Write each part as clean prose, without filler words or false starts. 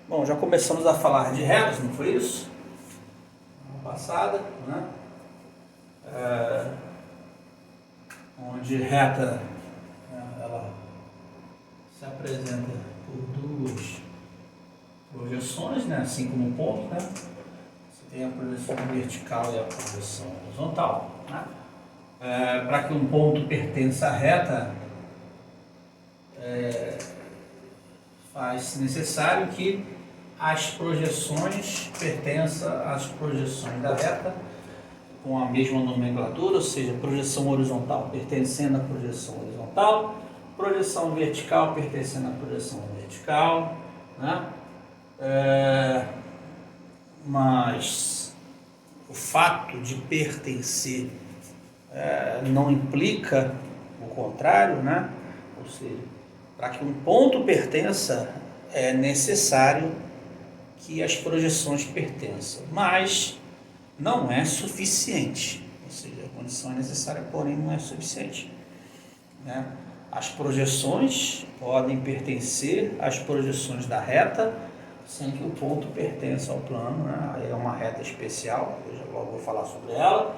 Bom, já começamos a falar de retas, não foi isso? Na passada, né? Onde reta ela se apresenta por duas projeções, né? Assim como o ponto, né? Você tem a projeção vertical e a projeção horizontal, né? Para que um ponto pertença à reta, faz necessário que as projeções pertençam às projeções da reta com a mesma nomenclatura, ou seja, projeção horizontal pertencendo à projeção horizontal, projeção vertical pertencendo à projeção vertical, né? Mas o fato de pertencer não implica o contrário, né? Ou seja, para que um ponto pertença, é necessário que as projeções pertençam, mas não é suficiente. Ou seja, a condição é necessária, porém não é suficiente, né? As projeções podem pertencer às projeções da reta, sem que o ponto pertença ao plano, né? Aí é uma reta especial, eu já logo vou falar sobre ela,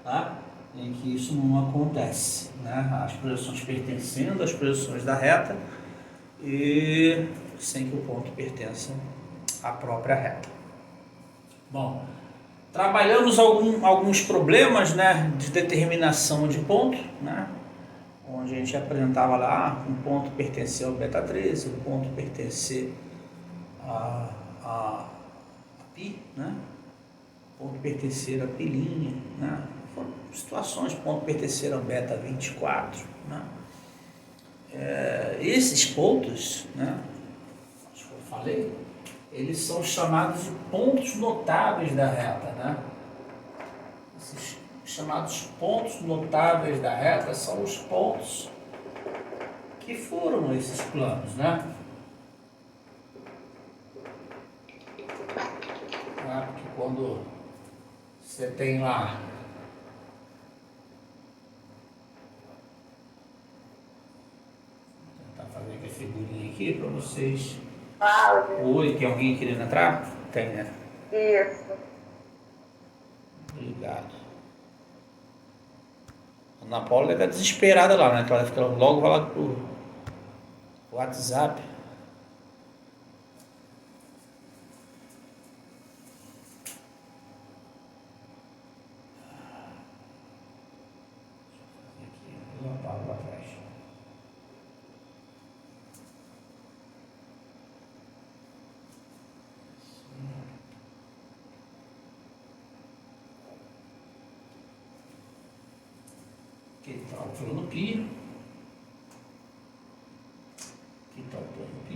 tá? Em que isso não acontece, né? As projeções pertencendo às projeções da reta e sem que o ponto pertença à própria reta. Bom, trabalhamos alguns problemas, né, de determinação de ponto, né? Onde a gente apresentava lá um ponto pertencer ao beta 13, um ponto pertencer a π, né? Ponto pertencer a π', né? Foram situações, ponto pertencer ao beta 24, né? Esses pontos, né, acho que eu falei, eles são chamados de pontos notáveis da reta, né? Esses chamados pontos notáveis da reta são os pontos que foram esses planos, né? Porque quando você tem lá fazer a figurinha aqui para vocês. Oi, tem alguém querendo entrar? Tem, né? Isso. Obrigado. A Ana Paula deve estar desesperada lá, né? Que ela fica, logo vai lá pro WhatsApp. Eu apago lá atrás. Aqui está o plano π. Aqui está o plano π'.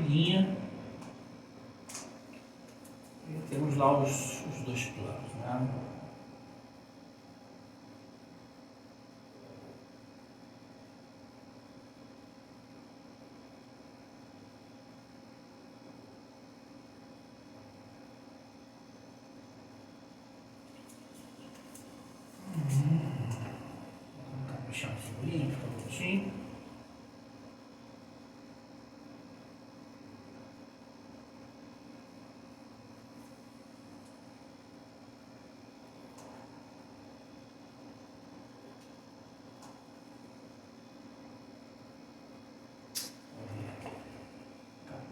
E temos lá os dois planos, né? Vou caprichar a figurinha, fica bonitinho.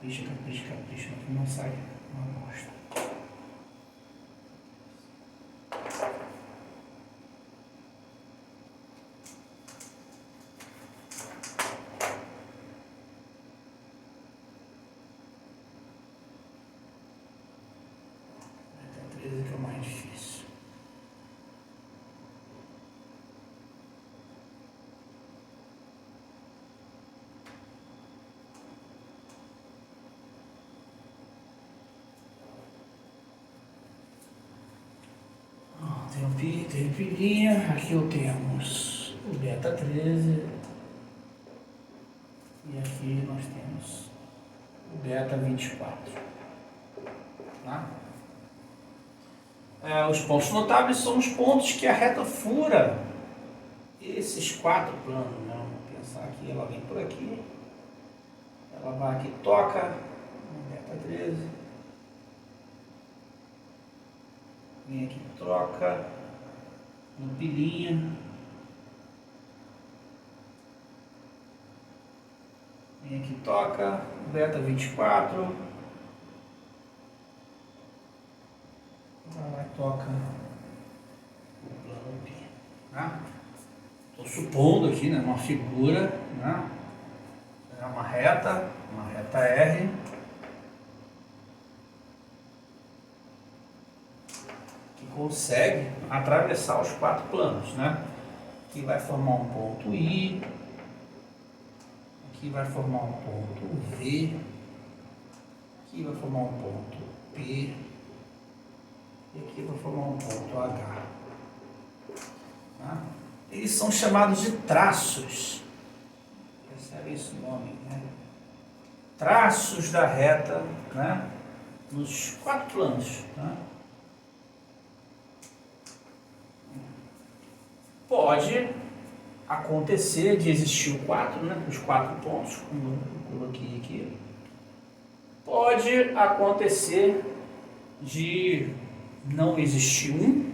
Capricha, que não sai uma bosta. Beta 13 que é o mais difícil. Tem o π, tem o π', aqui temos o beta 13 e aqui nós temos o beta 24. Tá? Os pontos notáveis são os pontos que a reta fura esses quatro planos, né? Vamos pensar aqui, ela vem por aqui, ela vai aqui, toca no beta 13. Vem aqui, troca no pilinha. Vem aqui, toca, beta 24. Vai lá e toca o plano P. Né? Estou supondo aqui, né, uma figura, né, é uma reta R, que consegue atravessar os 4 planos, né? Aqui vai formar um ponto I, aqui vai formar um ponto V, aqui vai formar um ponto P, e aqui vai formar um ponto H. Tá? Eles são chamados de traços. Recebe esse nome, né? Traços da reta, né? Nos 4 planos. Né? Pode acontecer de existir o 4, né? Os 4 pontos, como eu coloquei aqui. Pode acontecer de não existir um.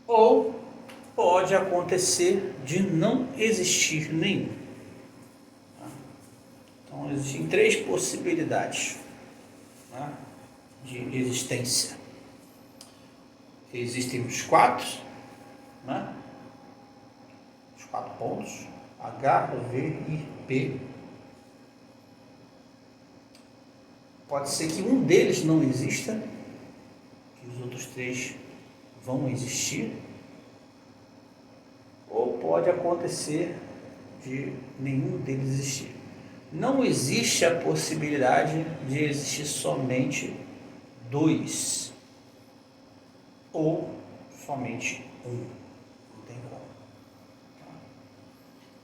Ou pode acontecer de não existir nenhum. Então, existem 3 possibilidades, né, de existência. Existem os 4, né, os 4 pontos, H, V e P. Pode ser que um deles não exista, que os outros 3 vão existir, ou pode acontecer de nenhum deles existir. Não existe a possibilidade de existir somente 2 ou somente 1. Não tem como.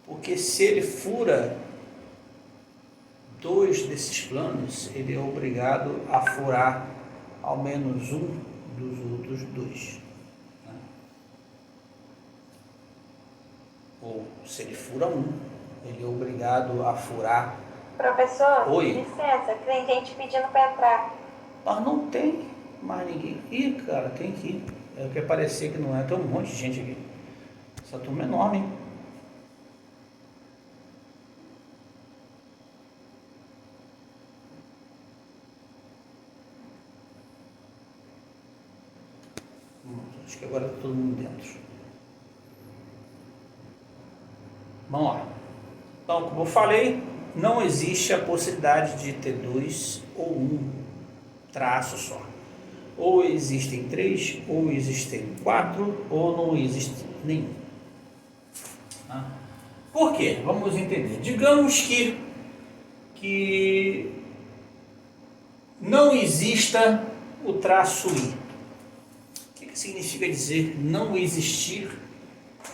Porque se ele fura 2 desses planos, ele é obrigado a furar ao menos um dos outros 2. Ou se ele fura um, ele é obrigado a furar. Professor, Oi. Licença, que tem gente pedindo para entrar. Mas não tem mais ninguém. Ih, cara, tem aqui. É o que parecia que não é. Tem um monte de gente aqui. Essa turma é enorme, hein? Acho que agora está todo mundo dentro. Vamos lá. Então, como eu falei, não existe a possibilidade de ter 2 ou 1 traço só. Ou existem 3, ou existem 4, ou não existe nenhum. Por quê? Vamos entender. Digamos que não exista o traço I. O que significa dizer não existir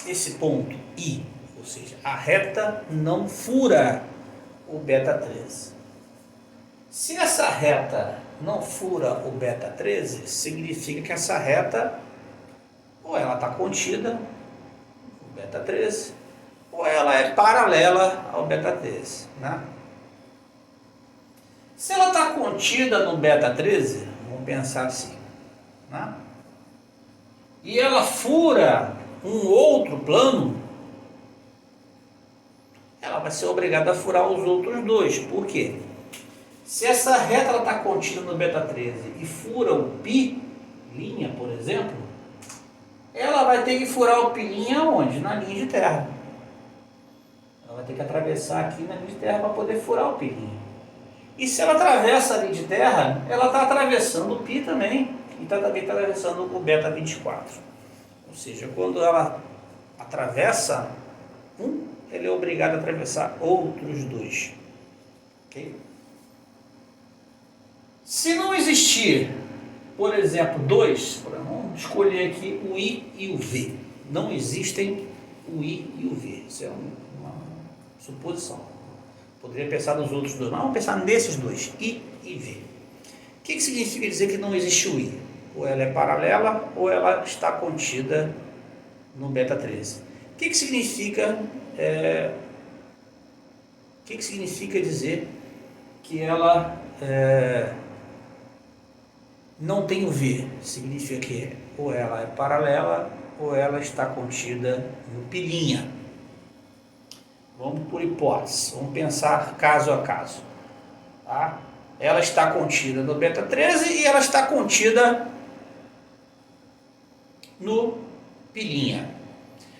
esse ponto I? Ou seja, a reta não fura o beta 13. Se essa reta não fura o beta 13, significa que essa reta ou ela está contida no beta 13, ou ela é paralela ao beta 13. Né? Se ela está contida no beta 13, vamos pensar assim, né? E ela fura um outro plano, ela vai ser obrigada a furar os outros 2. Por quê? Se essa reta está contida no beta 13 e fura o π', por exemplo, ela vai ter que furar o π' onde? Na linha de terra. Ela vai ter que atravessar aqui na linha de terra para poder furar o π'. E se ela atravessa a linha de terra, ela está atravessando o π também, e está também atravessando o beta 24. Ou seja, quando ela atravessa um, ele é obrigado a atravessar outros 2. Ok? Se não existir, por exemplo, 2, vamos escolher aqui o I e o V. Não existem o I e o V. Isso é uma suposição. Poderia pensar nos outros 2, mas vamos pensar nesses 2, I e V. O que significa dizer que não existe o I? Ou ela é paralela, ou ela está contida no beta 13. O que significa O que significa dizer que ela não tem o V? Significa que ou ela é paralela ou ela está contida no pilinha. Vamos por hipótese, vamos pensar caso a caso. Tá? Ela está contida no beta 13 e ela está contida no pilinha.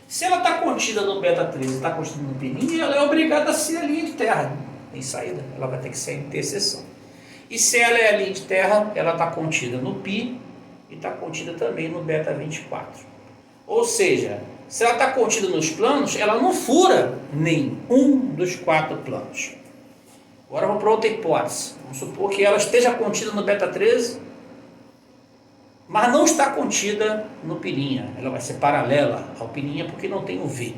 Se ela está contida no beta 13 e está contida no pilinha, ela é obrigada a ser a linha de terra. Tem saída, ela vai ter que ser a interseção. E se ela é a linha de terra, ela está contida no pi e está contida também no beta 24. Ou seja, se ela está contida nos planos, ela não fura nenhum dos 4 planos. Agora vamos para outra hipótese. Vamos supor que ela esteja contida no beta 13, mas não está contida no pilinha. Ela vai ser paralela ao pilinha porque não tem o V.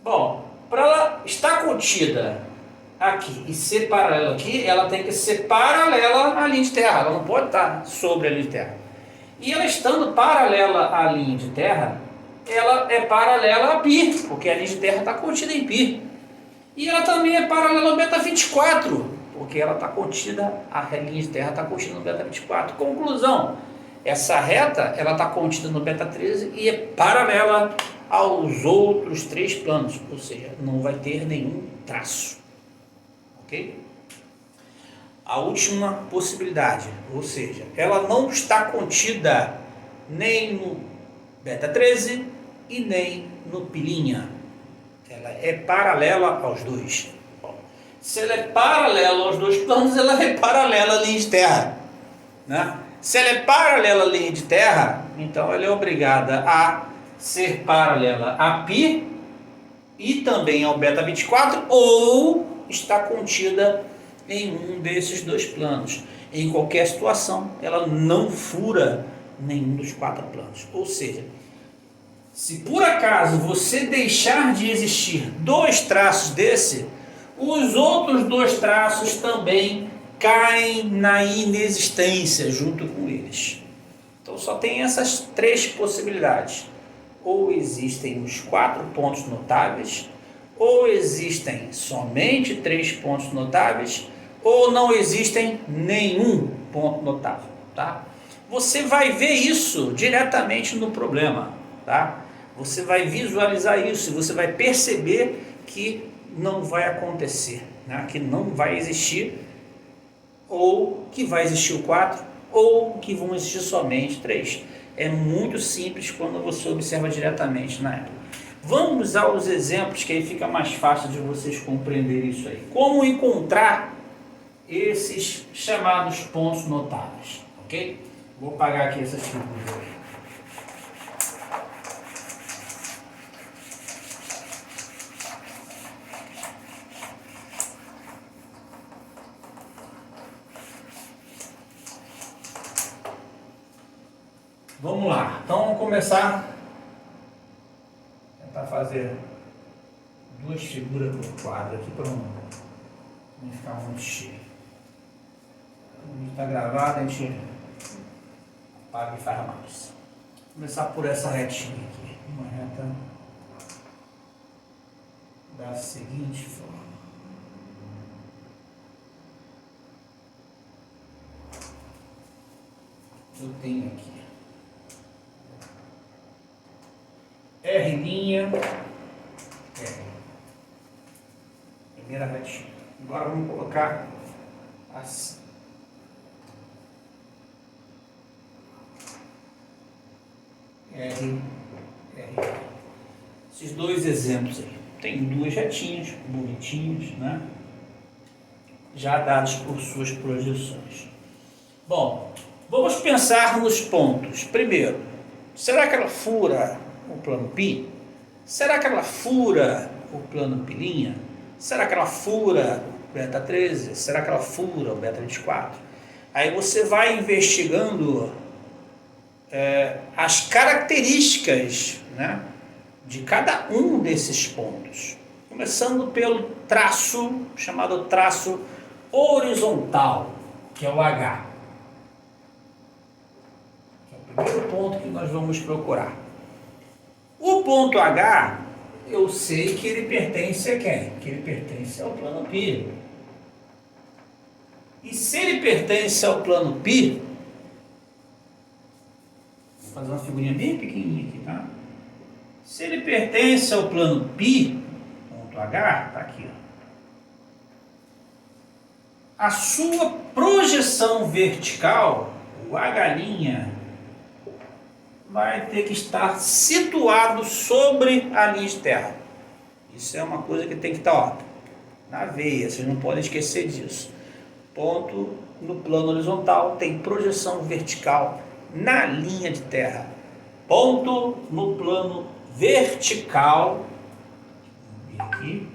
Bom, para ela estar contida aqui e ser paralela aqui, ela tem que ser paralela à linha de terra. Ela não pode estar sobre a linha de terra. E ela estando paralela à linha de terra, ela é paralela a π, porque a linha de terra está contida em π. E ela também é paralela ao beta 24, porque ela está contida, a linha de terra está contida no beta 24. Conclusão, essa reta ela está contida no beta 13 e é paralela aos outros 3 planos, ou seja, não vai ter nenhum traço. Ok? A última possibilidade, ou seja, ela não está contida nem no beta 13 e nem no pilinha. Ela é paralela aos dois. Bom, se ela é paralela aos 2 planos, ela é paralela à linha de terra. Né? Se ela é paralela à linha de terra, então ela é obrigada a ser paralela a π e também ao beta 24 ou está contida em um desses 2 planos. Em qualquer situação, ela não fura nenhum dos 4 planos. Ou seja, se por acaso você deixar de existir 2 traços desse, os outros 2 traços também caem na inexistência junto com eles. Então só tem essas 3 possibilidades. Ou existem os 4 pontos notáveis, ou existem somente 3 pontos notáveis, ou não existem nenhum ponto notável. Tá? Você vai ver isso diretamente no problema. Tá? Você vai visualizar isso e você vai perceber que não vai acontecer, né? Que não vai existir, ou que vai existir o 4, ou que vão existir somente 3. É muito simples quando você observa diretamente na época. Vamos aos exemplos que aí fica mais fácil de vocês compreenderem isso aí. Como encontrar esses chamados pontos notáveis, ok? Vou apagar aqui essas figuras. Vamos lá, então vamos começar a tentar fazer 2 figuras por quadro aqui para não ficar muito cheio. Quando está gravado, a gente apaga e faz mais. Vou começar por essa retinha aqui, uma reta da seguinte forma. Eu tenho aqui R', R. Primeira retinha. Agora vamos colocar assim. R, R. Esses 2 exemplos aí. Tem 2 retinhas, bonitinhos, né? Já dados por suas projeções. Bom, vamos pensar nos pontos. Primeiro, será que ela fura o plano π? Será que ela fura o plano pilinha? Será que ela fura o beta 13? Será que ela fura o beta 24? Aí você vai investigando as características, né, de cada um desses pontos. Começando pelo traço, chamado traço horizontal, que é o H. Que é o primeiro ponto que nós vamos procurar. O ponto H, eu sei que ele pertence a quem? Que ele pertence ao plano π. E se ele pertence ao plano π, vou fazer uma figurinha bem pequenininha aqui, tá? Se ele pertence ao plano π, ponto H, tá aqui, ó. A sua projeção vertical, o H', vai ter que estar situado sobre a linha de terra. Isso é uma coisa que tem que estar, ó, na veia, vocês não podem esquecer disso. Ponto no plano horizontal tem projeção vertical na linha de terra. Ponto no plano vertical, aqui,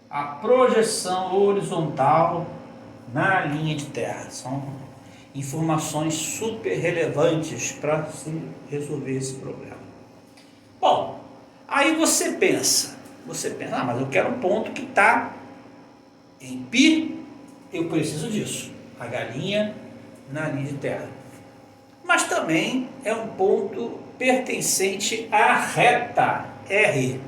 a projeção horizontal na linha de terra. São informações super relevantes para se resolver esse problema. Bom, aí você pensa, ah, mas eu quero um ponto que está em π, eu preciso disso, H' na linha de terra. Mas também é um ponto pertencente à reta R.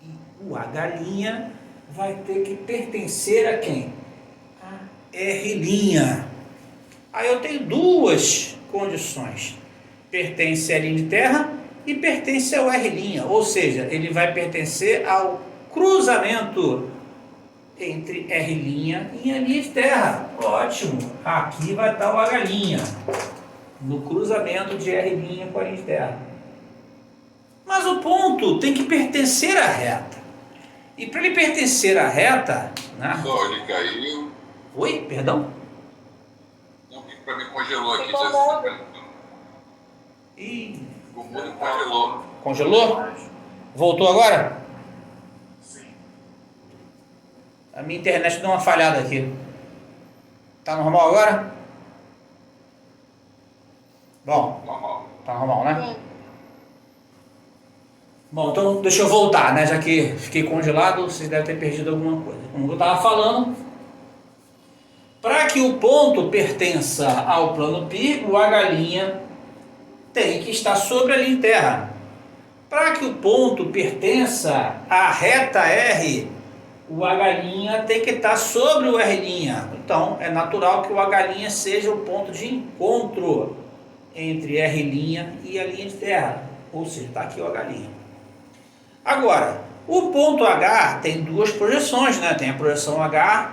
E o H' vai ter que pertencer a quem? A R'. Aí eu tenho duas condições. Pertence à linha de terra e pertence ao R'. Ou seja, ele vai pertencer ao cruzamento entre R' e a linha de terra. Ótimo! Aqui vai estar o H', no cruzamento de R' com a linha de terra. Mas o ponto tem que pertencer à reta. E para ele pertencer à reta... Né? Só, ele caiu. Oi? Perdão? Não, para mim congelou aqui. Ficou mudo. Ih, Ficou mudo e congelou. congelou? Voltou agora? Sim. A minha internet deu uma falhada aqui. Tá normal agora? Bom, Normal. tá normal, né? Sim. Bom, então deixa eu voltar, né? Já que fiquei congelado, vocês devem ter perdido alguma coisa. Como eu estava falando, para que o ponto pertença ao plano π, o H' tem que estar sobre a linha de terra. Para que o ponto pertença à reta R, o H' tem que estar sobre o R'. Então, é natural que o H' seja o ponto de encontro entre R' e a linha de terra. Ou seja, está aqui o H'. Agora, o ponto H tem duas projeções, né? Tem a projeção H,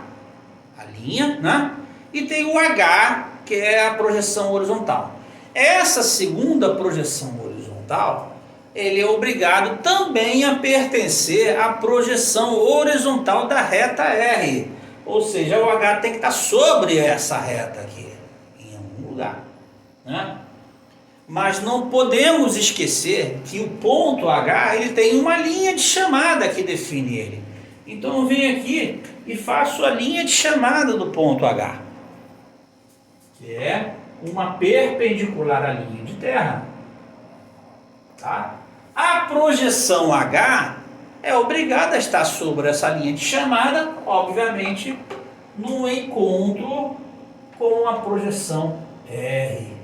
a linha, né? E tem o H, que é a projeção horizontal. Essa segunda projeção horizontal, ele é obrigado também a pertencer à projeção horizontal da reta R. Ou seja, o H tem que estar sobre essa reta aqui, em algum lugar, né? Mas não podemos esquecer que o ponto H ele tem uma linha de chamada que define ele. Então eu venho aqui e faço a linha de chamada do ponto H, que é uma perpendicular à linha de terra. Tá? A projeção H é obrigada a estar sobre essa linha de chamada, obviamente, no encontro com a projeção R,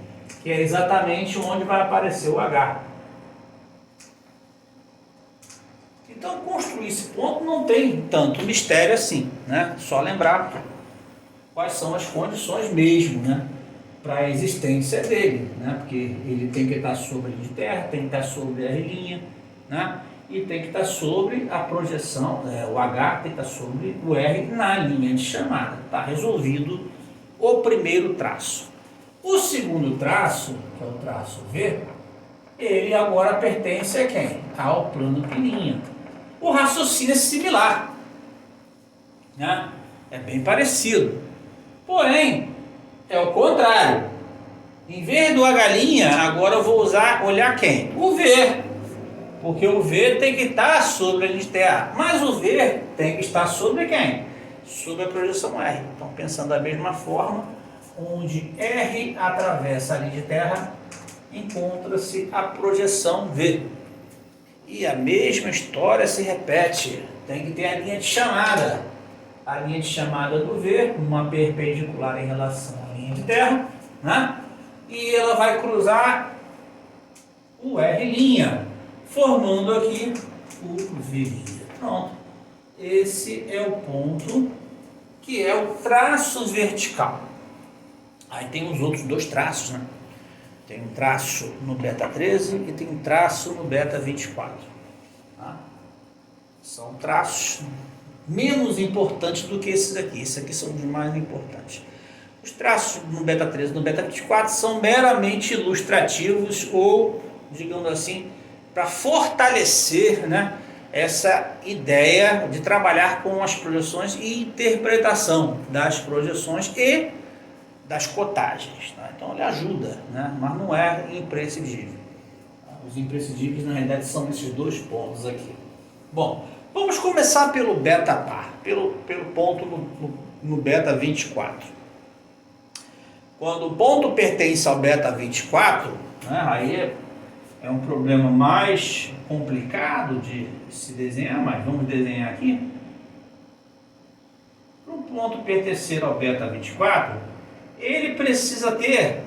que é exatamente onde vai aparecer o H. Então, construir esse ponto não tem tanto mistério assim, né? Só lembrar quais são as condições mesmo, né? Para a existência dele, né? Porque ele tem que estar sobre a linha de terra, tem que estar sobre a R', né? E tem que estar sobre a projeção, o H tem que estar sobre o R na linha de chamada. Está resolvido o primeiro traço. O segundo traço, que é o traço V, ele agora pertence a quem? Ao plano π'. O raciocínio é similar, né? É bem parecido. Porém, é o contrário. Em vez do H', agora eu vou olhar quem? O V. Porque o V tem que estar sobre a linha de terra. Mas o V tem que estar sobre quem? Sobre a projeção R. Então, pensando da mesma forma, onde R atravessa a linha de terra, encontra-se a projeção V. E a mesma história se repete. Tem que ter a linha de chamada. A linha de chamada do V, uma perpendicular em relação à linha de terra, né? E ela vai cruzar o R', formando aqui o VI. Pronto. Esse é o ponto que é o traço vertical. Aí tem os outros dois traços, né? Tem um traço no beta 13 e tem um traço no beta 24. Tá? São traços menos importantes do que esses aqui. Esses aqui são os mais importantes. Os traços no beta 13 e no beta 24 são meramente ilustrativos ou, digamos assim, para fortalecer, né, essa ideia de trabalhar com as projeções e interpretação das projeções e das cotagens. Tá? Então ele ajuda, né, mas não é imprescindível. Os imprescindíveis na realidade são esses dois pontos aqui. Bom, vamos começar pelo beta par, pelo ponto no beta 24. Quando o ponto pertence ao beta 24, né, aí é um problema mais complicado de se desenhar, mas vamos desenhar aqui. Para o ponto pertencer ao beta 24, ele precisa ter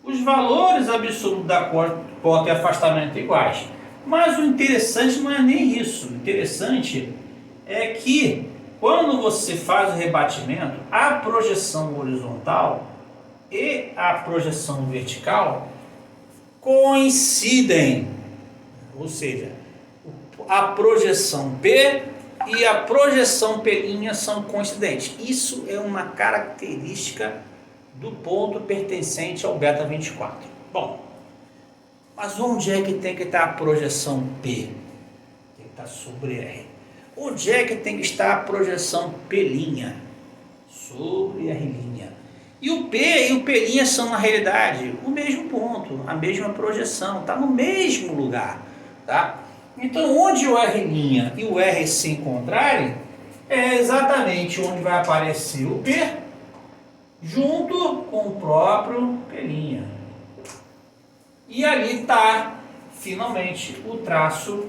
os valores absolutos da cota e afastamento iguais. Mas o interessante não é nem isso. O interessante é que quando você faz o rebatimento, a projeção horizontal e a projeção vertical coincidem. Ou seja, a projeção P e a projeção P' são coincidentes. Isso é uma característica do ponto pertencente ao beta 24. Bom, mas onde é que tem que estar a projeção P? Tem que estar sobre R. Onde é que tem que estar a projeção P'? Sobre R'. E o P e o P' são, na realidade, o mesmo ponto, a mesma projeção, está no mesmo lugar. Tá? Então, onde o R' e o R se encontrarem, é exatamente onde vai aparecer o P, junto com o próprio P'. E ali está, finalmente, o traço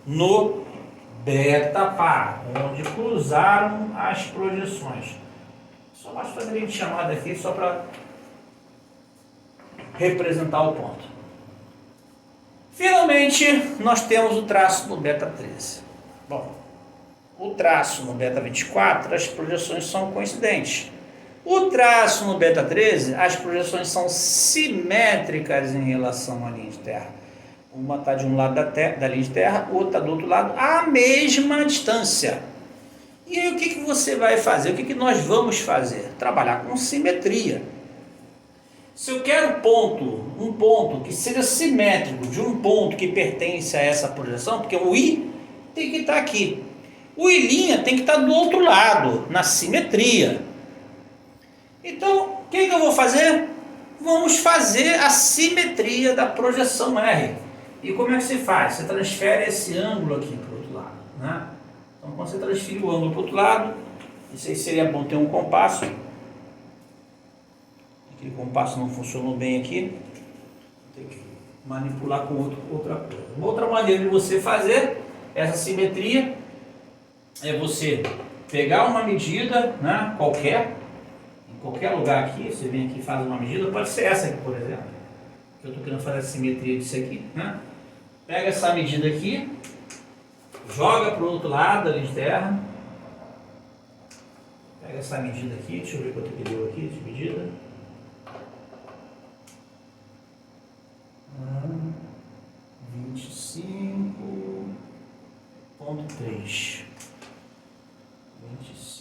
no beta par, onde cruzaram as projeções. Só basta fazer a chamada aqui só para representar o ponto. Finalmente, nós temos o traço no beta 13. Bom, o traço no beta 24, as projeções são coincidentes. O traço no beta 13, as projeções são simétricas em relação à linha de terra. Uma está de um lado da linha de terra, outra está do outro lado, à mesma distância. E aí o que você vai fazer? O que nós vamos fazer? Trabalhar com simetria. Se eu quero um ponto que seja simétrico de um ponto que pertence a essa projeção, porque o I tem que estar aqui. O I' tem que estar do outro lado, na simetria. Então, o que eu vou fazer? Vamos fazer a simetria da projeção R. E como é que se faz? Você transfere esse ângulo aqui para o outro lado. Né? Então, quando você transfere o ângulo para o outro lado, isso aí seria bom ter um compasso. Aquele compasso não funcionou bem aqui. Tem que manipular com outra coisa. Uma outra maneira de você fazer essa simetria é você pegar uma medida, né, qualquer lugar aqui, você vem aqui e faz uma medida, pode ser essa aqui, por exemplo. Eu estou querendo fazer a simetria disso aqui, né? Pega essa medida aqui, joga para o outro lado da linha de terra. Pega essa medida aqui, deixa eu ver quanto que deu aqui de medida. 25,3.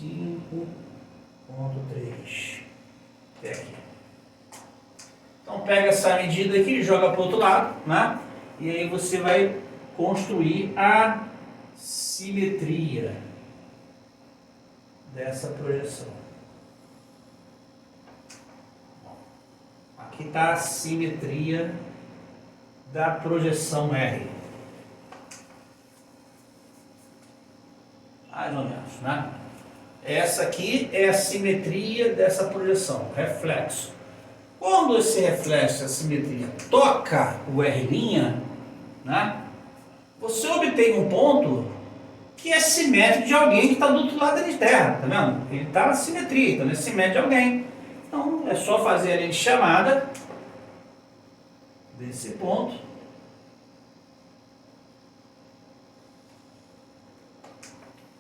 25,3. Até aqui. Então pega essa medida aqui e joga para o outro lado, né? E aí você vai construir a simetria dessa projeção. Aqui está a simetria da projeção R. Mais ou menos, né? Essa aqui é a simetria dessa projeção, reflexo. Quando esse reflexo, a simetria, toca o R', né, você obtém um ponto que é simétrico de alguém que está do outro lado da linha de terra, tá vendo? Ele está na simetria, então ele é simétrico de alguém. Então é só fazer a linha de chamada desse ponto.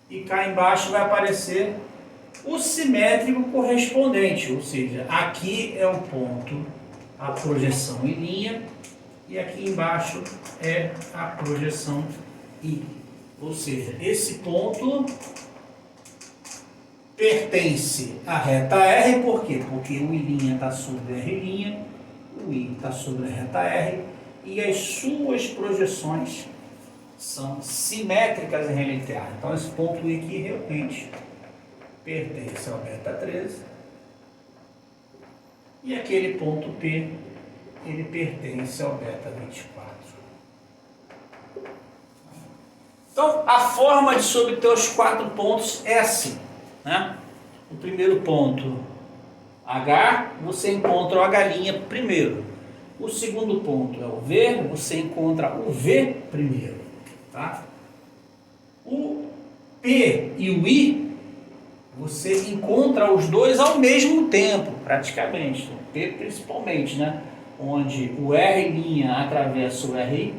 E cá embaixo vai aparecer o simétrico correspondente, ou seja, aqui é o ponto, a projeção em linha, e aqui embaixo é a projeção I. Ou seja, esse ponto pertence à reta R, por quê? Porque o I' está sobre R', o I está sobre a reta R, e as suas projeções são simétricas em relatividade. Então esse ponto I aqui realmente pertence ao beta 13, e aquele ponto P, ele pertence ao beta 24. Então a forma de se obter os 4 pontos é assim, né? O primeiro ponto H, você encontra o H' primeiro. O segundo ponto é o V, você encontra o V primeiro, tá? O P e o I, você encontra os dois ao mesmo tempo, praticamente. O P principalmente, né? Onde o R' atravessa o RI,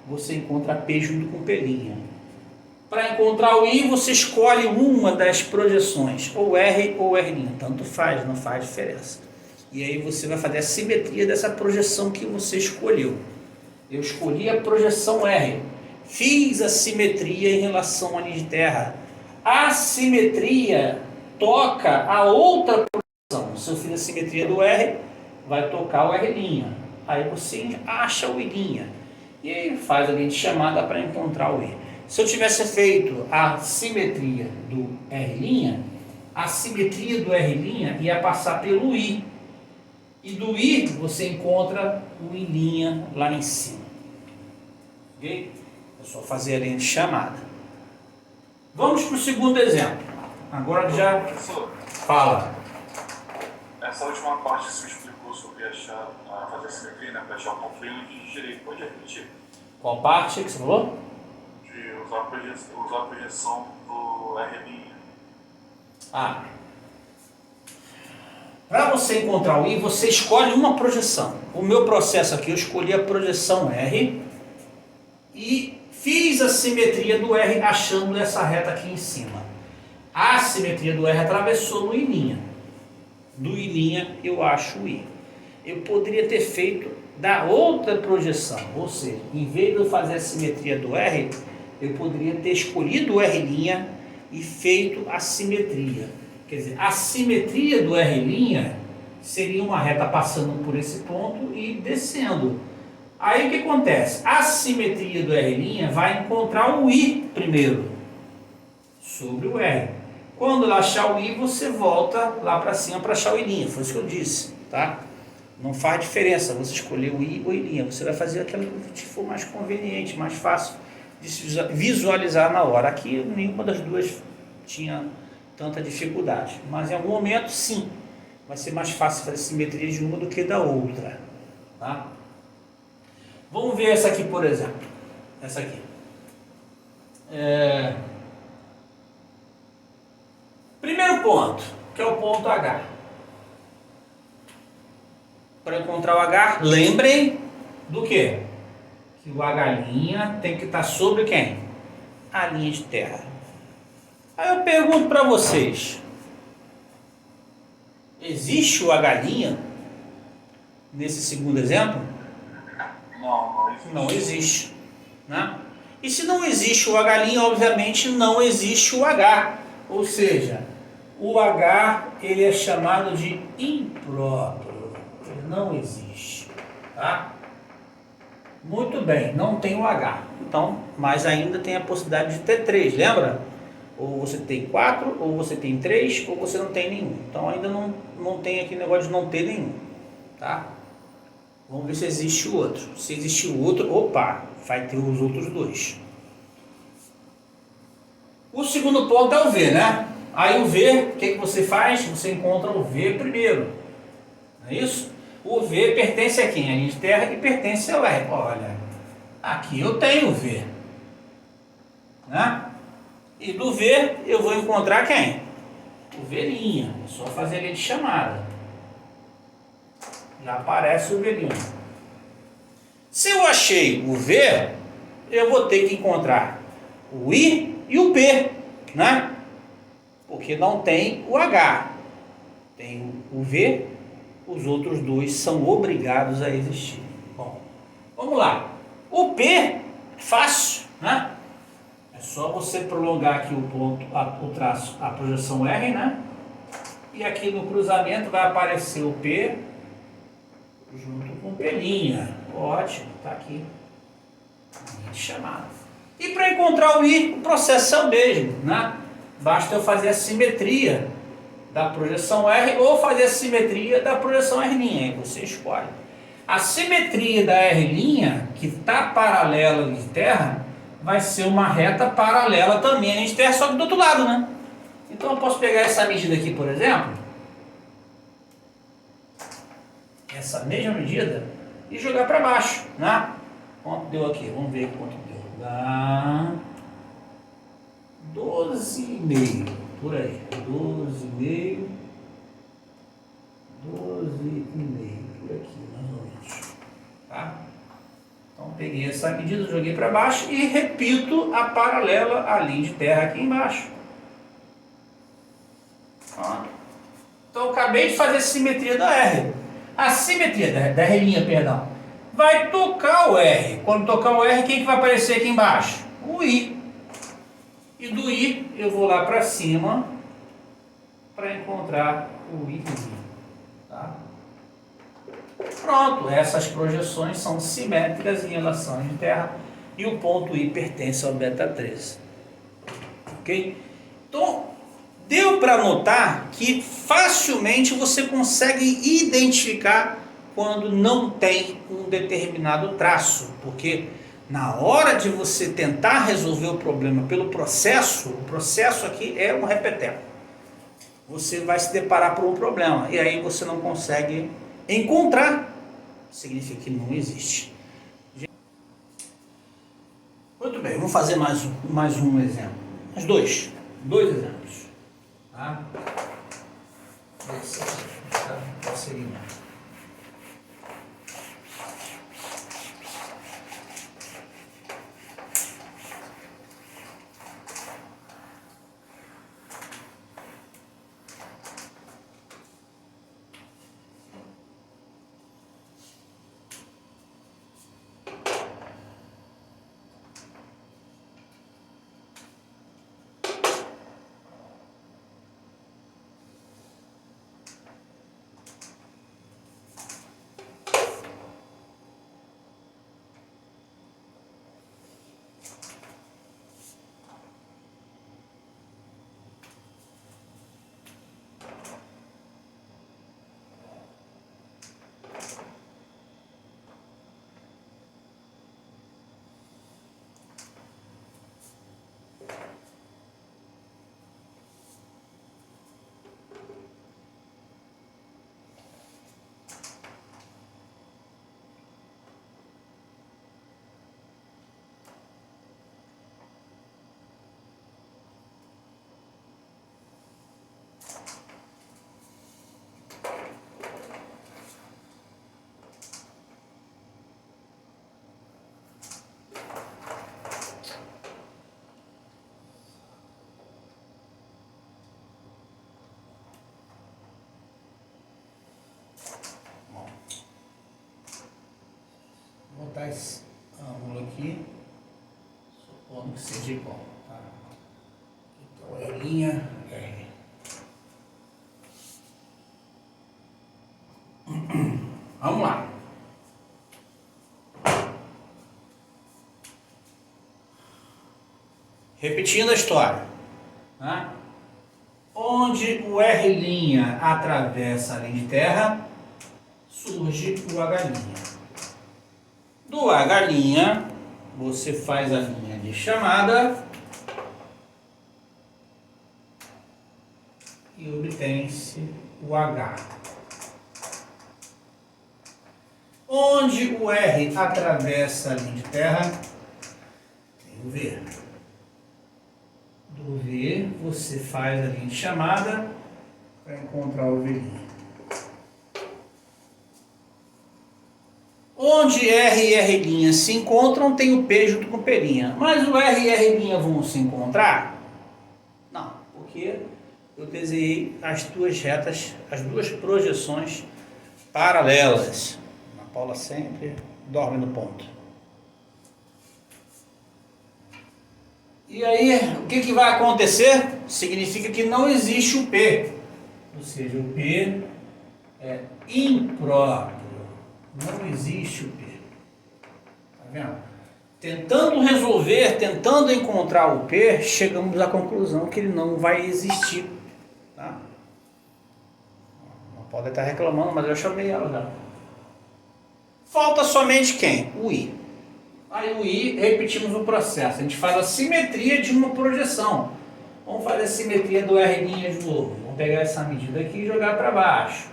você encontra P junto com P'. Para encontrar o I, você escolhe uma das projeções, ou R ou R', tanto faz, não faz diferença. E aí você vai fazer a simetria dessa projeção que você escolheu. Eu escolhi a projeção R, fiz a simetria em relação à linha de terra. A simetria toca a outra projeção. Se eu fiz a simetria do R, vai tocar o R'. Aí você acha o I'. E aí faz a linha de chamada para encontrar o I. Se eu tivesse feito a simetria do R', a simetria do R' ia passar pelo I. E do I você encontra o I' lá em cima. Ok? É só fazer a linha de chamada. Vamos para o segundo exemplo. Agora já fala. Essa última parte que você explicou sobre fazer a simetria, né, para achar o ponto eu não entendi direito. Pode repetir? Qual parte que você falou? De usar a projeção do R'. Para você encontrar o I, você escolhe uma projeção. O meu processo aqui, eu escolhi a projeção R e fiz a simetria do R achando essa reta aqui em cima. A simetria do R atravessou no I'. Do I' eu acho o I. Eu poderia ter feito da outra projeção, ou seja, em vez de eu fazer a simetria do R, eu poderia ter escolhido o R' e feito a simetria. Quer dizer, a simetria do R' seria uma reta passando por esse ponto e descendo. Aí o que acontece? A simetria do R' vai encontrar o I primeiro, sobre o R. Quando ela achar o I, você volta lá para cima para achar o I'. Foi isso que eu disse, tá? Não faz diferença você escolher o I ou I'. Você vai fazer aquilo que te for mais conveniente, mais fácil de se visualizar na hora. Aqui nenhuma das duas tinha tanta dificuldade, mas em algum momento sim, vai ser mais fácil fazer simetria de uma do que da outra, tá? Vamos ver essa aqui, por exemplo. Essa aqui. Primeiro ponto, que é o ponto H. Para encontrar o H, lembrem do quê? Que o H' tem que estar sobre quem? A linha de terra. Aí eu pergunto para vocês, existe o H' nesse segundo exemplo? Não existe, né? E se não existe o H', obviamente não existe o H. Ou seja, o H ele é chamado de impróprio. Ele não existe, tá? Muito bem, não tem o H. Então, mas ainda tem a possibilidade de ter 3, lembra? Ou você tem 4, ou você tem 3, ou você não tem nenhum. Então ainda não tem aquele negócio de não ter nenhum, tá? Vamos ver se existe o outro. Se existe o outro, opa, vai ter os outros 2. O segundo ponto é o V, né? Aí o V, o que você faz? Você encontra o V primeiro, não é isso? O V pertence a quem? A linha de terra e pertence ao R. Olha, aqui eu tenho o V, né? E do V eu vou encontrar quem? O V'. É só fazer a linha de chamada. Já aparece o V'. Se eu achei o V, eu vou ter que encontrar o I e o P, né? Porque não tem o H. Tem o V, os outros dois são obrigados a existir. Bom, vamos lá. O P, fácil, né? É só você prolongar aqui o ponto, o traço, a projeção R, né? E aqui no cruzamento vai aparecer o P junto com P'. Ótimo, tá aqui. Chamada. E para encontrar o I, o processo é o mesmo, né? Basta eu fazer a simetria da projeção R ou fazer a simetria da projeção R', aí você escolhe. A simetria da R', que está paralela à linha de terra, vai ser uma reta paralela também à linha de terra, só que do outro lado, né? Então eu posso pegar essa medida aqui, por exemplo, essa mesma medida, e jogar para baixo, né? Quanto deu aqui? Vamos ver quanto deu. Dá 12,5, por aí. 12,5, por aqui, mais ou menos. Tá? Então peguei essa medida, joguei para baixo e repito a paralela à linha de terra aqui embaixo. Ó. Então eu acabei de fazer a simetria da R. A simetria da R', perdão, vai tocar o R. Quando tocar o R, quem que vai aparecer aqui embaixo? O I. E do I eu vou lá para cima para encontrar o I. Tá? Pronto, essas projeções são simétricas em relação à linha de terra e o ponto I pertence ao beta 13. Ok? Então, deu para notar que facilmente você consegue identificar quando não tem um determinado traço, porque na hora de você tentar resolver o problema pelo processo, o processo aqui é um repeteco. Você vai se deparar por um problema e aí você não consegue encontrar, significa que não existe. Muito bem, vamos fazer mais um exemplo. Mais dois exemplos. Tá? Esse aqui, tá? Prosseguimento. Vou botar esse ângulo aqui, supondo que seja igual. Tá? Então é linha R. Vamos lá. Repetindo a história. Tá? Onde o R' atravessa a linha de terra, surge o H'. Do H', você faz a linha de chamada e obtém-se o H. Onde o R atravessa a linha de terra, tem o V. Do V, você faz a linha de chamada para encontrar o V'. Onde R e R' se encontram, tem o P junto com o P'. Mas o R e R' vão se encontrar? Não, porque eu desenhei as duas retas, as duas projeções paralelas. A Paula sempre dorme no ponto. E aí, o que vai acontecer? Significa que não existe o P. Ou seja, o P é impróprio. Não existe o P. Tá vendo? Tentando resolver, tentando encontrar o P, chegamos à conclusão que ele não vai existir. Tá? Não pode estar reclamando, mas eu chamei ela já. Falta somente quem? O I. Aí o I, repetimos o processo. A gente faz a simetria de uma projeção. Vamos fazer a simetria do R' de novo. Vamos pegar essa medida aqui e jogar para baixo.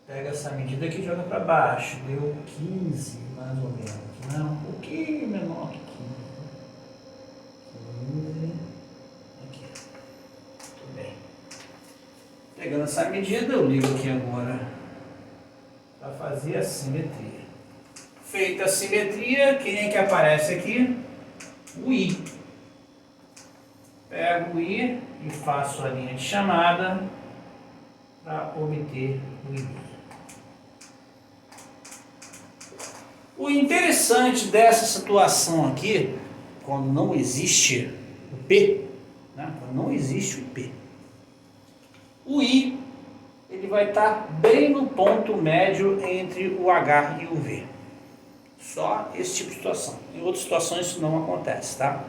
Pega essa medida aqui e joga para baixo. Deu 15, mais ou menos. Não, um pouquinho menor que 15. Aqui. Muito bem. Pegando essa medida, eu ligo aqui agora para fazer a simetria. Feita a simetria, quem é que aparece aqui? O I. Pego o I e faço a linha de chamada para obter o I. O interessante dessa situação aqui, quando não existe o P, né? Quando não existe o P, o I ele vai estar bem no ponto médio entre o H e o V. Só esse tipo de situação. Em outras situações isso não acontece, tá?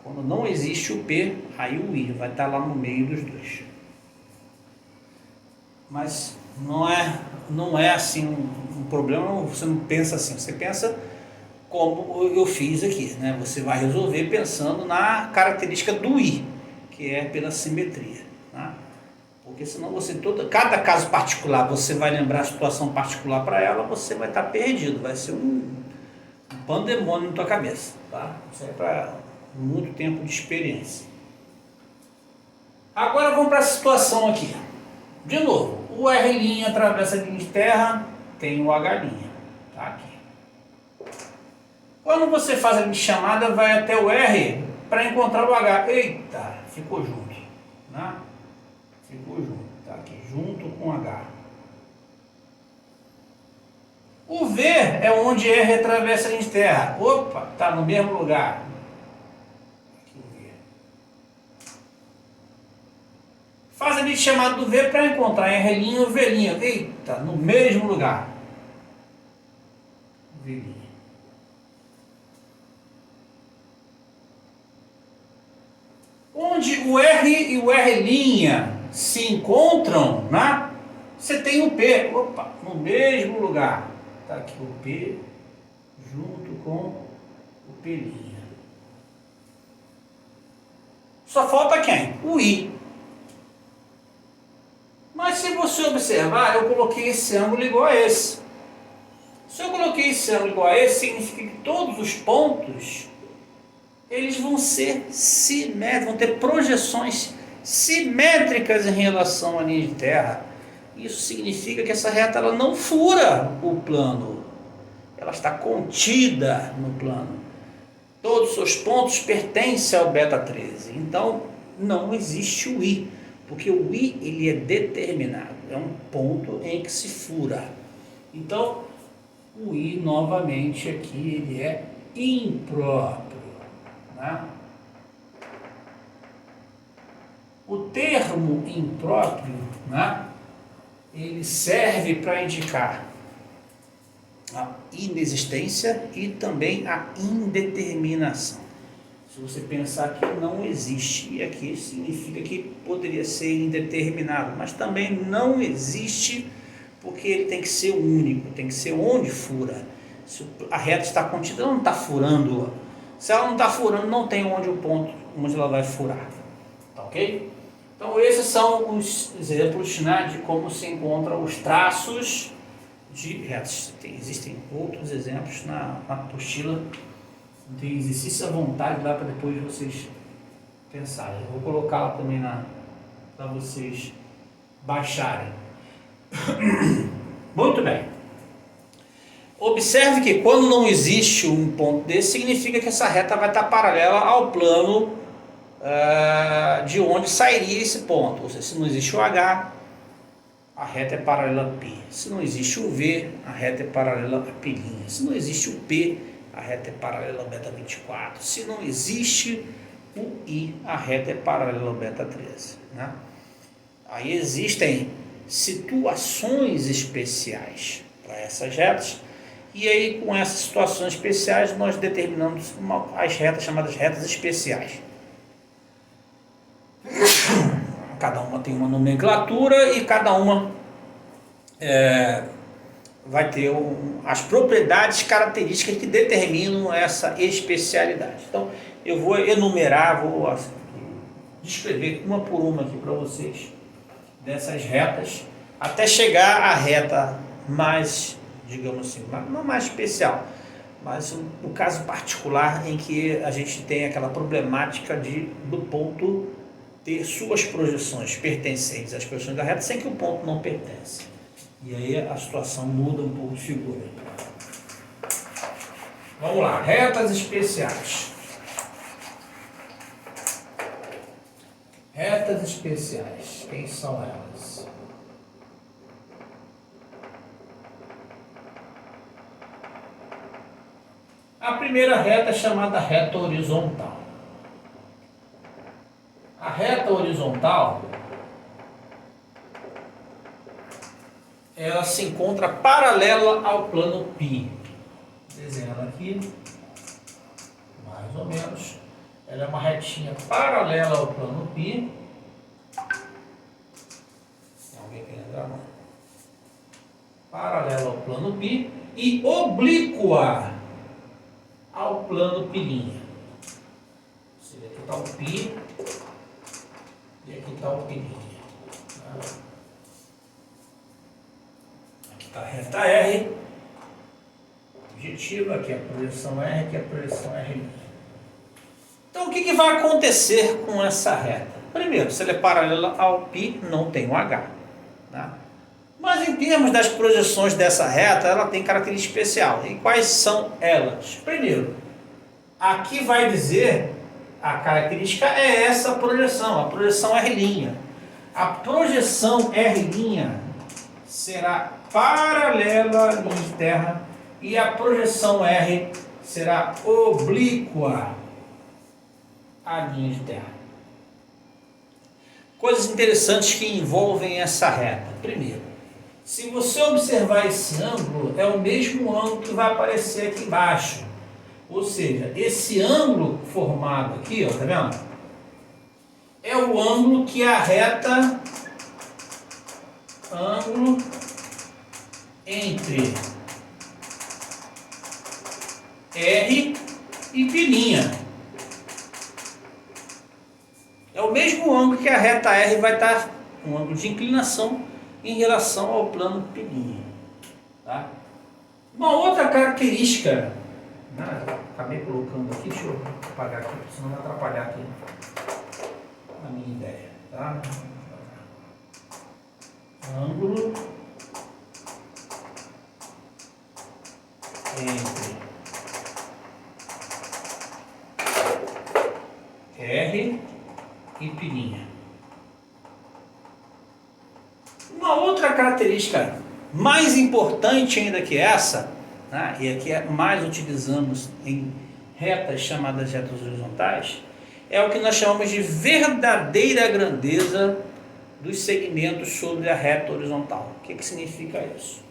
Quando não existe o P, aí o I vai estar lá no meio dos dois. Mas não é assim um problema, você não pensa assim, você pensa como eu fiz aqui, né? Você vai resolver pensando na característica do I, que é pela simetria, tá? Porque senão cada caso particular, você vai lembrar a situação particular para ela, você vai estar perdido, vai ser um pandemônio na tua cabeça, tá? Isso é para muito tempo de experiência. Agora vamos para a situação aqui. De novo, o R' atravessa a linha de terra, tem o H', tá aqui. Quando você faz a linha de chamada, vai até o R para encontrar o H. Eita, ficou junto, né? Ficou junto, tá aqui, junto com o H. O V é onde R atravessa a linha de terra. Opa, tá no mesmo lugar. Aqui o V. Faz a linha de chamada do V para encontrar R' e o V'. Eita, no mesmo lugar. V'. Onde o R e o R' se encontram, né? Você tem o P. Opa, no mesmo lugar. Está aqui o P junto com o P'. Só falta quem? O I. Mas se você observar, eu coloquei esse ângulo igual a esse. Se eu coloquei esse ângulo igual a esse, significa que todos os pontos eles vão ser simétricos, vão ter projeções simétricas em relação à linha de terra. Isso significa que essa reta ela não fura o plano, ela está contida no plano. Todos os seus pontos pertencem ao beta 13, então não existe o I, porque o I ele é determinado, é um ponto em que se fura. Então o I novamente aqui ele é impróprio, né? O termo impróprio, né? Ele serve para indicar a inexistência e também a indeterminação. Se você pensar que não existe, e aqui significa que poderia ser indeterminado, mas também não existe porque ele tem que ser único, tem que ser onde fura. Se a reta está contida, ela não está furando. Se ela não está furando, não tem onde o ponto onde ela vai furar. Tá ok? Então esses são os exemplos, né, de como se encontram os traços de retas. Existem outros exemplos na apostila. Tem exercício à vontade lá para depois vocês pensarem. Eu vou colocar lá também para vocês baixarem. Muito bem. Observe que quando não existe um ponto desse, significa que essa reta vai estar paralela ao plano de onde sairia esse ponto. Ou seja, se não existe o H, a reta é paralela a P. Se não existe o V, a reta é paralela a P'. Se não existe o P, a reta é paralela a beta 24. Se não existe o I, a reta é paralela ao beta 13. Né? Aí existem situações especiais para essas retas. E aí, com essas situações especiais, nós determinamos as retas chamadas retas especiais. Cada uma tem uma nomenclatura e cada uma vai ter as propriedades características que determinam essa especialidade. Então, eu vou enumerar, vou descrever uma por uma aqui para vocês, dessas retas, até chegar à reta mais, digamos assim, não mais especial, mas no caso particular em que a gente tem aquela problemática do ponto ter suas projeções pertencentes às projeções da reta sem que o ponto não pertence. E aí a situação muda um pouco de figura. Vamos lá, retas especiais. Retas especiais, quem são elas? A primeira reta é chamada reta horizontal. A reta horizontal, ela se encontra paralela ao plano π. Desenhando aqui, mais ou menos. Ela é uma retinha paralela ao plano π. Alguém quer lembrar, não? Paralela ao plano π e oblíqua ao plano π'. Seria aqui está o π e aqui está o π'. Aqui está a reta R. Objetivo, aqui é a projeção R, aqui é a projeção R'. Então, o que vai acontecer com essa reta? Primeiro, se ela é paralela ao π, não tem o H. Tá? Mas em termos das projeções dessa reta, ela tem característica especial. E quais são elas? Primeiro, aqui vai dizer, a característica é essa projeção, a projeção R'. A projeção R' será paralela à linha de terra e a projeção R será oblíqua à linha de terra. Coisas interessantes que envolvem essa reta. Primeiro, se você observar esse ângulo, é o mesmo ângulo que vai aparecer aqui embaixo. Ou seja, esse ângulo formado aqui, ó, tá vendo? É o ângulo que a reta, ângulo entre R e π'. É o mesmo ângulo que a reta R vai estar, um ângulo de inclinação em relação ao plano π'. Tá? Uma outra característica, acabei colocando aqui, deixa eu apagar aqui, senão vai atrapalhar aqui a minha ideia. Tá? Ângulo entre R e π'. Uma outra característica mais importante ainda que essa, né, e aqui mais utilizamos em retas chamadas retas horizontais, é o que nós chamamos de verdadeira grandeza dos segmentos sobre a reta horizontal. O que significa isso?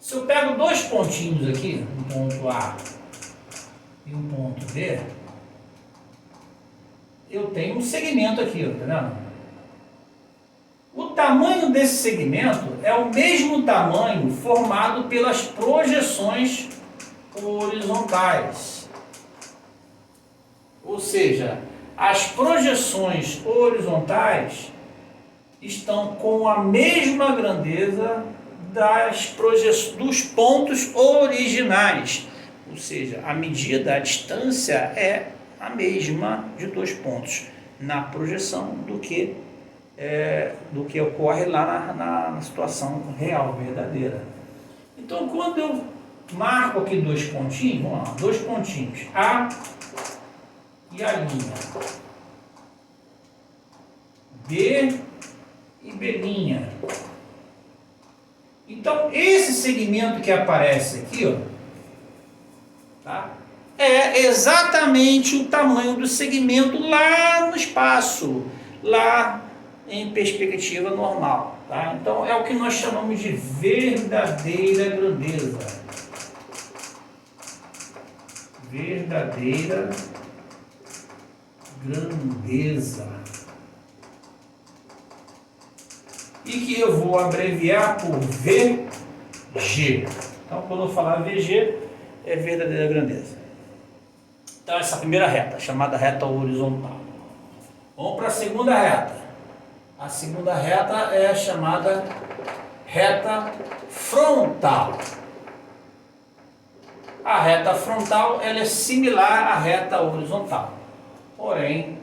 Se eu pego dois pontinhos aqui, um ponto A e um ponto B, eu tenho um segmento aqui, tá vendo? O tamanho desse segmento é o mesmo tamanho formado pelas projeções horizontais. Ou seja, as projeções horizontais estão com a mesma grandeza dos pontos originais. Ou seja, a medida, a distância é a mesma de dois pontos na projeção do que ocorre lá na situação real, verdadeira. Então, quando eu marco aqui 2 pontinhos, vamos lá, 2 pontinhos, A e a linha, B e B'. Então, esse segmento que aparece aqui, ó, tá? É exatamente o tamanho do segmento lá no espaço, lá em perspectiva normal. Tá? Então, é o que nós chamamos de verdadeira grandeza. Verdadeira grandeza. E que eu vou abreviar por VG. Então, quando eu falar VG, é verdadeira grandeza. Então, essa primeira reta, chamada reta horizontal. Vamos para a segunda reta. A segunda reta é a chamada reta frontal. A reta frontal ela é similar à reta horizontal. Porém,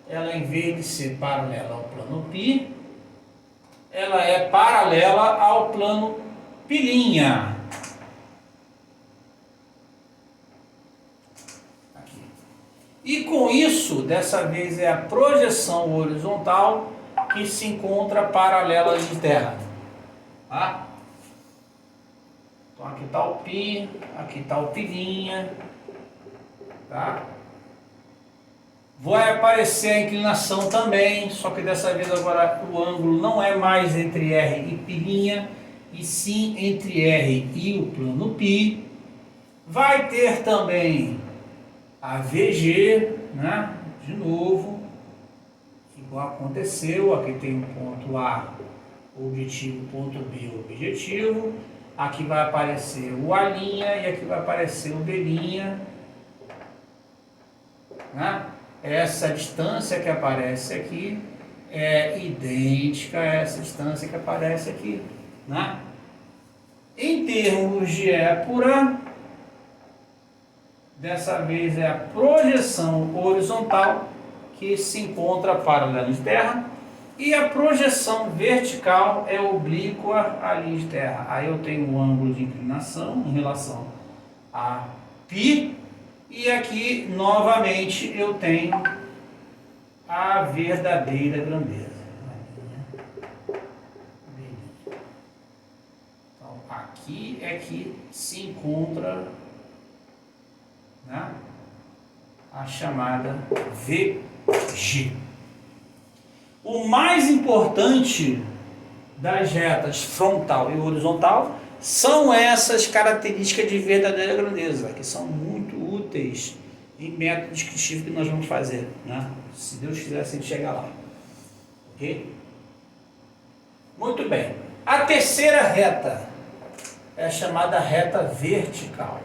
ela em vez de ser paralela ao plano π, ela é paralela ao plano π'. Aqui. E com isso, dessa vez é a projeção horizontal que se encontra paralela à linha de terra. Tá? Então aqui está o π, aqui está o π'. Tá? Vai aparecer a inclinação também, só que dessa vez agora o ângulo não é mais entre R e π', e sim entre R e o plano π. Vai ter também a VG, né? De novo, igual aconteceu, aqui tem o ponto A, objetivo, ponto B, objetivo. Aqui vai aparecer o A' e aqui vai aparecer o B', né? Essa distância que aparece aqui é idêntica a essa distância que aparece aqui, né? Em termos de épura, dessa vez é a projeção horizontal que se encontra paralela à linha de terra e a projeção vertical é oblíqua à linha de terra. Aí eu tenho um ângulo de inclinação em relação a π. E aqui, novamente, eu tenho a verdadeira grandeza. Então, aqui é que se encontra, né, a chamada VG. O mais importante das retas frontal e horizontal são essas características de verdadeira grandeza, que são muito úteis em método descritivo que nós vamos fazer, né? Se Deus quiser, a gente chega lá. Ok? Muito bem. A terceira reta é a chamada reta vertical.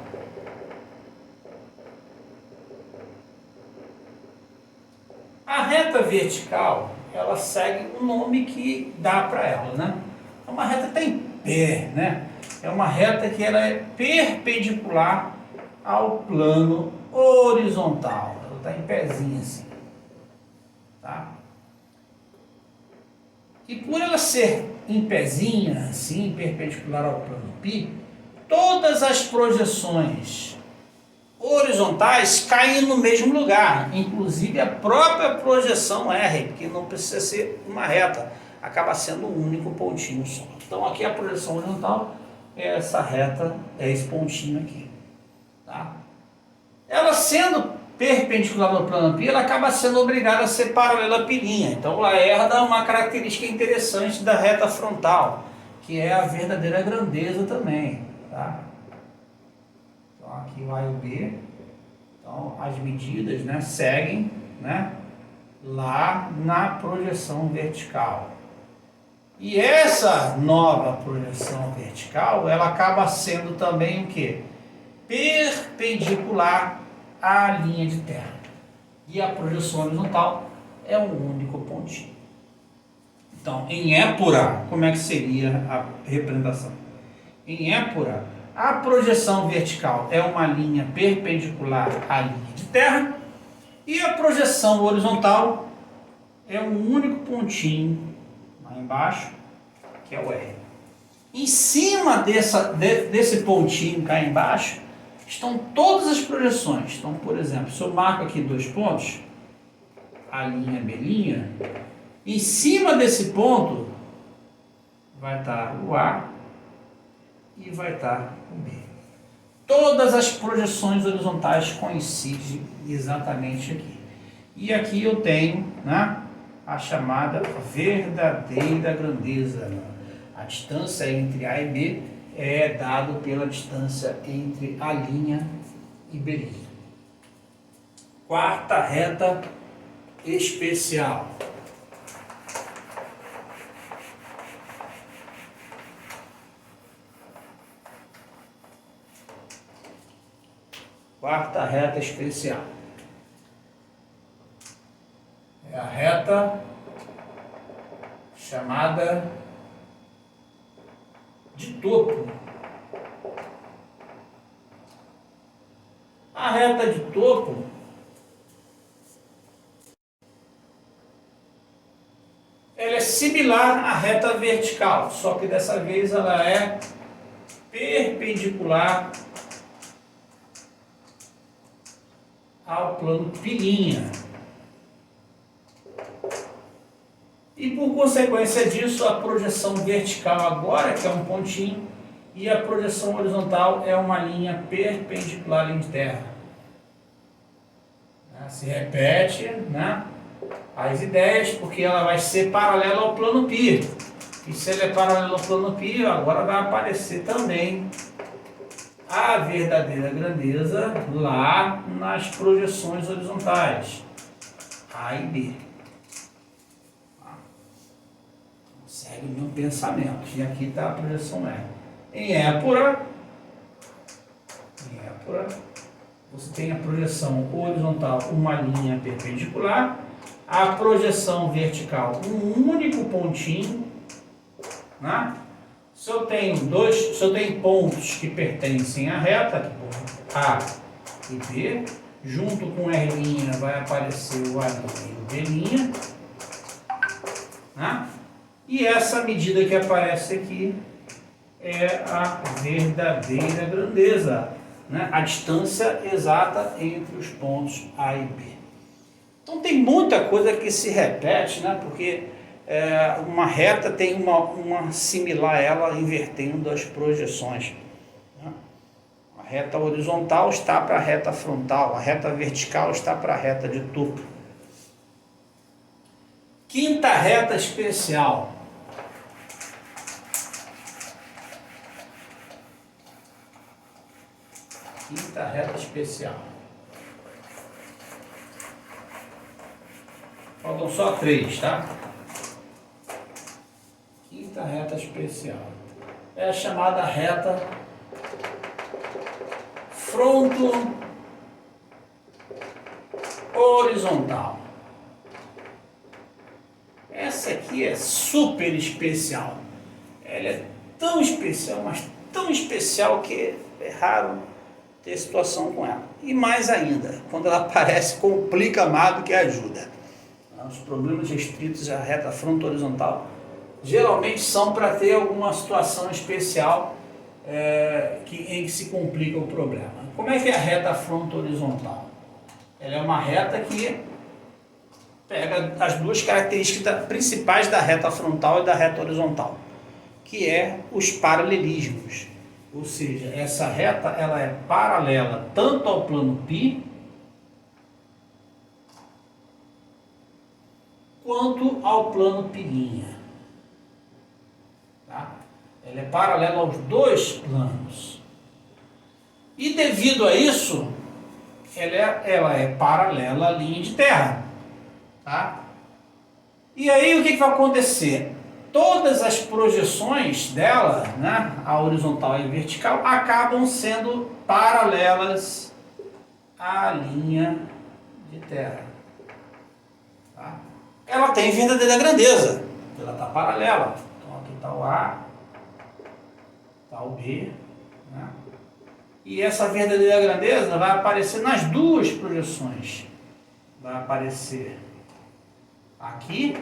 A reta vertical, ela segue o nome que dá para ela, né? É uma reta que está em pé, né? É uma reta que ela é perpendicular ao plano horizontal. Ela está em pezinho assim. Tá? E por ela ser em pezinha, assim, perpendicular ao plano π, todas as projeções horizontais caem no mesmo lugar, inclusive a própria projeção R, que não precisa ser uma reta, acaba sendo um único pontinho só. Então aqui a projeção horizontal é essa reta, é esse pontinho aqui. Tá? Ela sendo perpendicular ao plano π, ela acaba sendo obrigada a ser paralela à π'. Então ela herda uma característica interessante da reta frontal, que é a verdadeira grandeza também. Tá? Então aqui o A e o B, então as medidas, né, seguem, né, lá na projeção vertical. E essa nova projeção vertical, ela acaba sendo também o quê? Perpendicular à linha de terra. E a projeção horizontal é um único pontinho. Então, em épura, como é que seria a representação? Em épura, a projeção vertical é uma linha perpendicular à linha de terra e a projeção horizontal é um único pontinho lá embaixo, que é o R. Em cima desse pontinho cá embaixo, estão todas as projeções. Então, por exemplo, se eu marco aqui 2 pontos, A', B', em cima desse ponto vai estar o A e vai estar o B. Todas as projeções horizontais coincidem exatamente aqui. E aqui eu tenho, né, a chamada verdadeira grandeza. A distância entre A e B é dado pela distância entre A' e B'. Quarta reta especial. Quarta reta especial. É a reta chamada de topo. A reta de topo ela é similar à reta vertical, só que dessa vez ela é perpendicular ao plano pilinha. E por consequência disso, a projeção vertical agora, que é um pontinho, e a projeção horizontal é uma linha perpendicular à linha de terra. Se repete, né, as ideias, porque ela vai ser paralela ao plano π. E se ela é paralela ao plano π, agora vai aparecer também a verdadeira grandeza lá nas projeções horizontais, A e B. Segue o meu pensamento. E aqui está a projeção E. Em épura, você tem a projeção horizontal, uma linha perpendicular, a projeção vertical, um único pontinho, né? Se eu tenho pontos que pertencem à reta, A e B, junto com R' vai aparecer o A' e o B', né? E essa medida que aparece aqui é a verdadeira grandeza, né? A distância exata entre os pontos A e B. Então tem muita coisa que se repete, né? Porque uma reta tem uma similar a ela invertendo as projeções. Né? A reta horizontal está para a reta frontal, a reta vertical está para a reta de topo. Quinta reta especial. Quinta reta especial. Faltam só 3, tá? Quinta reta especial. É a chamada reta fronto horizontal. Essa aqui é super especial. Ela é tão especial, mas tão especial que é raro ter situação com ela. E mais ainda, quando ela aparece, complica mais do que ajuda. Os problemas restritos à reta fronto horizontal geralmente são para ter alguma situação especial em que se complica o problema. Como é que é a reta fronto horizontal? Ela é uma reta que pega as duas características principais da reta frontal e da reta horizontal, que é os paralelismos. Ou seja, essa reta ela é paralela tanto ao plano π quanto ao plano π'. Tá? Ela é paralela aos dois planos. E devido a isso, ela é paralela à linha de terra. Tá? E aí o que vai acontecer? Todas as projeções dela, né, a horizontal e a vertical, acabam sendo paralelas à linha de terra. Tá? Ela tem verdadeira grandeza, ela está paralela. Então aqui está o A, está o B, né? E essa verdadeira grandeza vai aparecer nas duas projeções. Vai aparecer aqui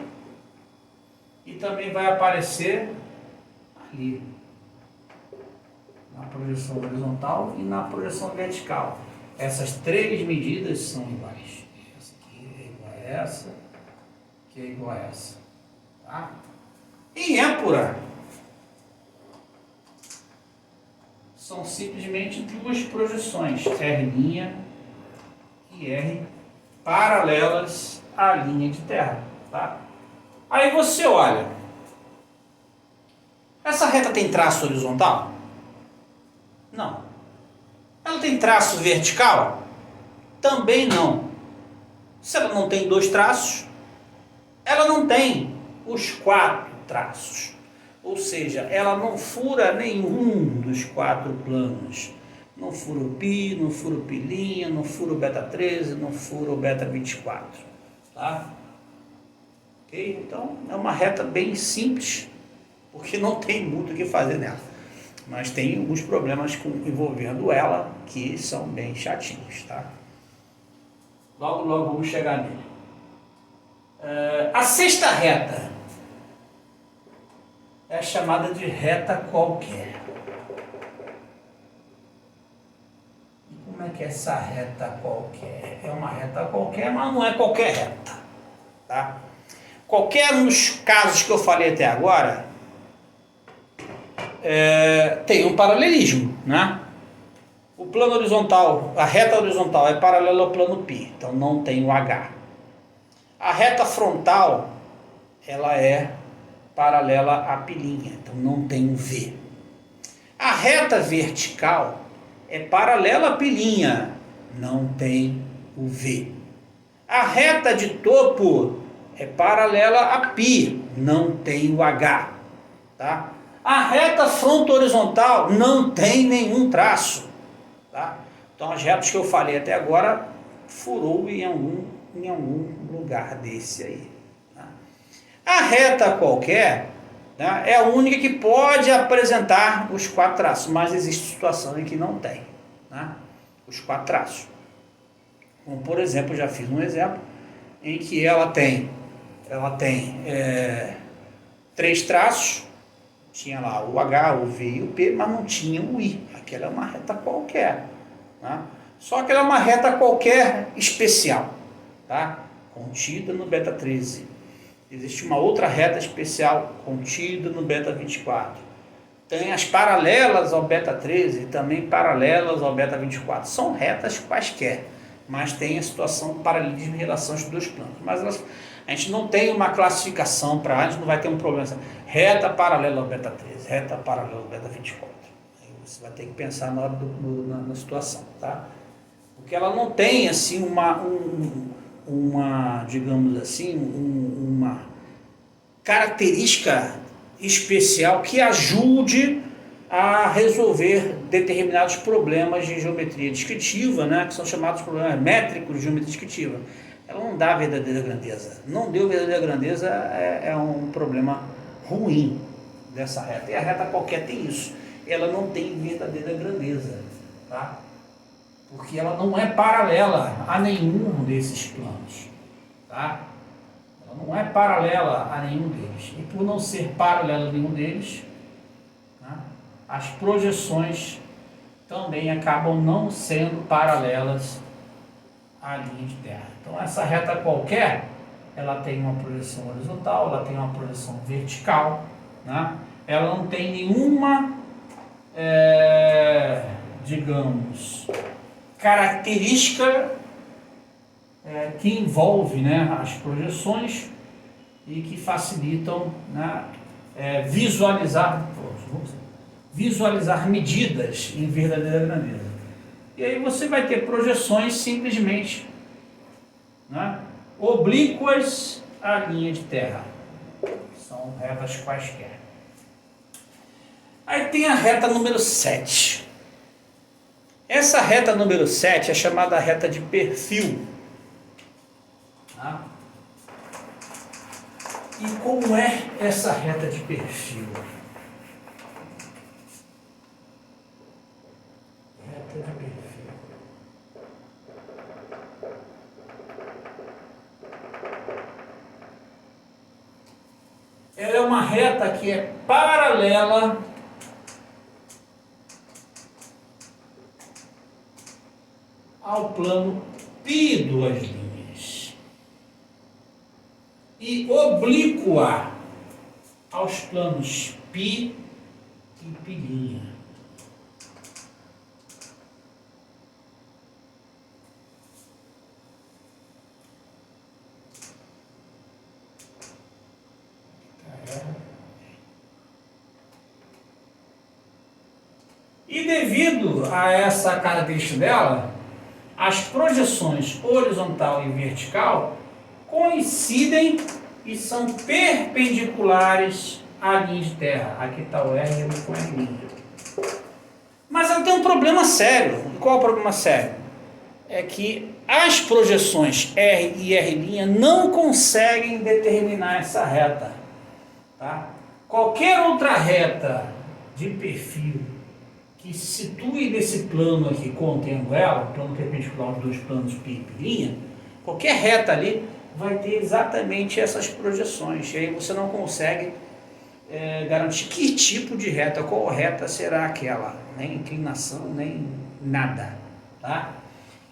e também vai aparecer ali. na projeção horizontal e na projeção vertical. Essas três medidas são iguais. Essa aqui é igual a essa, que é igual a essa. Tá? Em épura, são simplesmente duas projeções, R' e R, paralelas à linha de terra. Tá? Aí você olha, essa reta tem traço horizontal? Não. Ela tem traço vertical? Também não. Se ela não tem dois traços, ela não tem os quatro traços. Ou seja, ela não fura nenhum dos quatro planos. Não fura o π, não fura o π', não fura o beta 13, não fura o beta 24. Tá? Ok? Então, é uma reta bem simples, porque não tem muito o que fazer nela. Mas tem alguns problemas envolvendo ela que são bem chatinhos, tá? Logo, logo vamos chegar nele. A sexta reta é chamada de reta qualquer. E como é que é essa reta qualquer? É uma reta qualquer, mas não é qualquer reta, tá? Qualquer um dos casos que eu falei até agora tem um paralelismo, né? O plano horizontal, a reta horizontal é paralela ao plano π, então não tem o H. A reta frontal, ela é paralela à π', então não tem o V. A reta vertical é paralela à π', não tem o V. A reta de topo é paralela a π, não tem o H. Tá? A reta fronto-horizontal não tem nenhum traço. Tá? Então as retas que eu falei até agora furou em algum lugar desse aí. Tá? A reta qualquer, né, é a única que pode apresentar os quatro traços, mas existe situação em que não tem, né, os quatro traços. Como por exemplo, eu já fiz um exemplo em que ela tem três traços. Tinha lá o H, o V e o P, mas não tinha o I. Aquela é uma reta qualquer. Né? Só que ela é uma reta qualquer especial. Tá? Contida no beta 13. Existe uma outra reta especial contida no beta 24. Tem as paralelas ao beta 13 e também paralelas ao beta 24. São retas quaisquer, mas tem a situação do paralelismo em relação aos dois planos. Mas a gente não tem uma classificação para, a gente não vai ter um problema. Reta paralela ao beta 13, reta paralela ao beta 24. Aí você vai ter que pensar na hora na situação, tá? Porque ela não tem assim digamos assim, uma característica especial que ajude a resolver determinados problemas de geometria descritiva, né, que são chamados problemas métricos de geometria descritiva. Ela não dá verdadeira grandeza. Não deu verdadeira grandeza é um problema ruim dessa reta. E a reta qualquer tem isso. Ela não tem verdadeira grandeza, tá? Porque ela não é paralela a nenhum desses planos, tá? Ela não é paralela a nenhum deles. E por não ser paralela a nenhum deles, tá, as projeções também acabam não sendo paralelas à linha de terra. Então essa reta qualquer, ela tem uma projeção horizontal, ela tem uma projeção vertical, né? Ela não tem nenhuma, digamos, característica que envolve, né, as projeções e que facilitam, né, visualizar medidas em verdadeira grandeza. E aí você vai ter projeções simplesmente, né, oblíquas à linha de terra. São retas quaisquer. Aí tem a reta número 7. Essa reta número 7 é chamada reta de perfil. Tá? E como é essa reta de perfil? Reta de perfil. Ela é uma reta que é paralela ao plano π duas linhas e oblíqua aos planos π e π'. E devido a essa característica dela, as projeções horizontal e vertical coincidem e são perpendiculares à linha de terra. Aqui está o R e eu com a linha. Mas ela tem um problema sério. Qual é o problema sério? É que as projeções R e R' não conseguem determinar essa reta. Tá? Qualquer outra reta de perfil que se situe nesse plano aqui, contendo ela, o plano perpendicular aos dois planos π e π', qualquer reta ali vai ter exatamente essas projeções. E aí você não consegue garantir que tipo de reta, qual reta será aquela, nem inclinação, nem nada. Tá?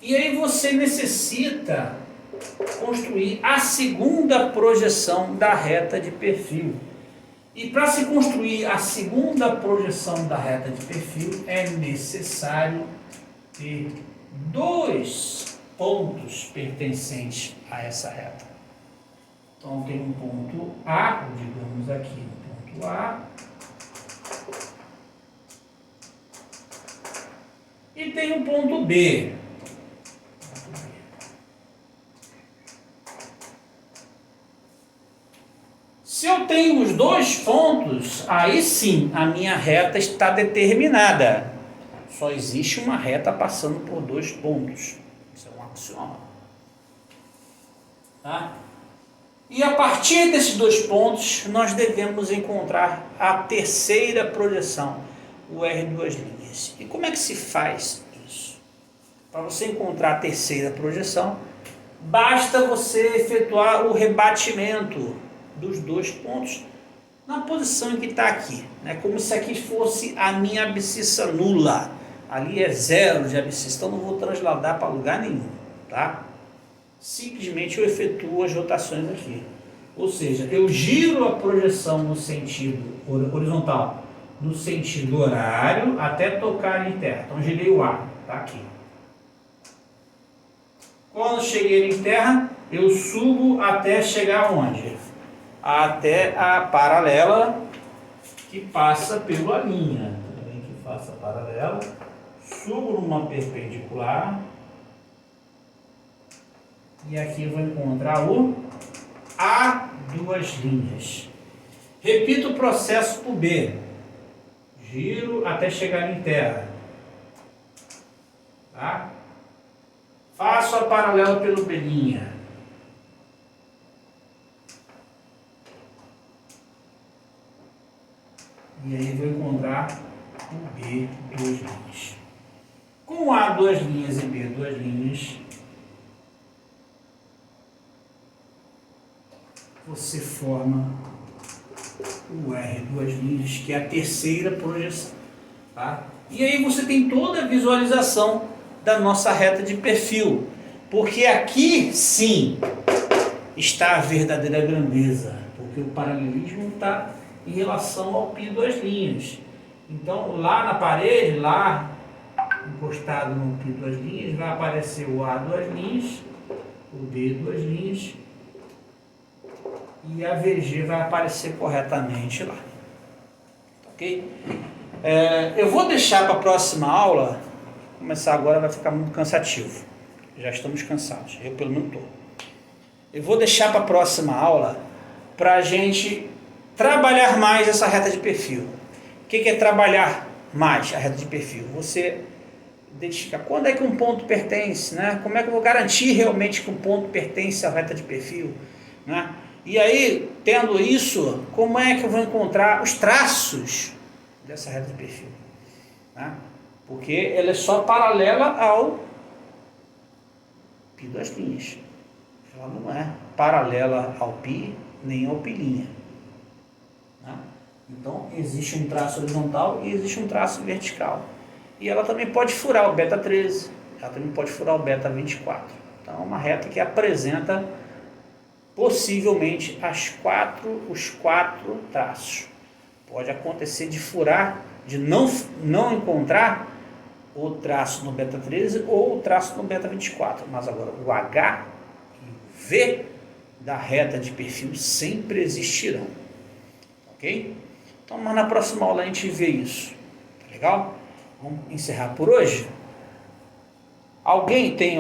E aí você necessita construir a segunda projeção da reta de perfil. E para se construir a segunda projeção da reta de perfil, é necessário ter dois pontos pertencentes a essa reta. Então tem um ponto A, digamos aqui um ponto A, e tem um ponto B. Se eu tenho os dois pontos, aí sim a minha reta está determinada. Só existe uma reta passando por dois pontos. Isso é um axioma. Tá? E a partir desses dois pontos, nós devemos encontrar a terceira projeção, o R duas linhas. E como é que se faz isso? Para você encontrar a terceira projeção, basta você efetuar o rebatimento dos dois pontos na posição em que está aqui, né? Como se aqui fosse a minha abscissa nula. Ali é zero de abscissa, então não vou transladar para lugar nenhum, tá? Simplesmente eu efetuo as rotações aqui. Ou seja, eu giro a projeção no sentido horizontal, no sentido horário, até tocar em terra. Então girei o A, tá aqui. Quando cheguei em terra, eu subo até chegar onde? Até a paralela que passa pela linha. Também que faça a paralela, subo numa perpendicular e aqui eu vou encontrar o A duas linhas. Repito o processo para o B. Giro até chegar em terra. Tá? Faço a paralela pelo B'. E aí vou encontrar o B duas linhas. Com A duas linhas e B duas linhas, você forma o R duas linhas, que é a terceira projeção. Tá? E aí você tem toda a visualização da nossa reta de perfil. Porque aqui, sim, está a verdadeira grandeza. Porque o paralelismo está em relação ao π duas linhas. Então, lá na parede, lá encostado no π duas linhas, vai aparecer o A duas linhas, o B duas linhas e a VG vai aparecer corretamente lá. Ok? Eu vou deixar para a próxima aula. Começar agora vai ficar muito cansativo. Já estamos cansados, eu pelo menos estou. Eu vou deixar para a próxima aula para a gente trabalhar mais essa reta de perfil. O que é trabalhar mais a reta de perfil? Você identificar quando é que um ponto pertence, né? Como é que eu vou garantir realmente que um ponto pertence à reta de perfil, né? E aí, tendo isso, como é que eu vou encontrar os traços dessa reta de perfil, né? Porque ela é só paralela ao π duas linhas. Ela não é paralela ao π nem ao π'. Né? Então, existe um traço horizontal e existe um traço vertical. E ela também pode furar o beta 13, ela também pode furar o beta 24. Então, é uma reta que apresenta possivelmente os quatro traços. Pode acontecer de furar, de não encontrar o traço no beta 13 ou o traço no beta 24, mas agora o H e o V da reta de perfil sempre existirão, ok? Então, mas na próxima aula a gente vê isso, tá legal? Vamos encerrar por hoje? Alguém tem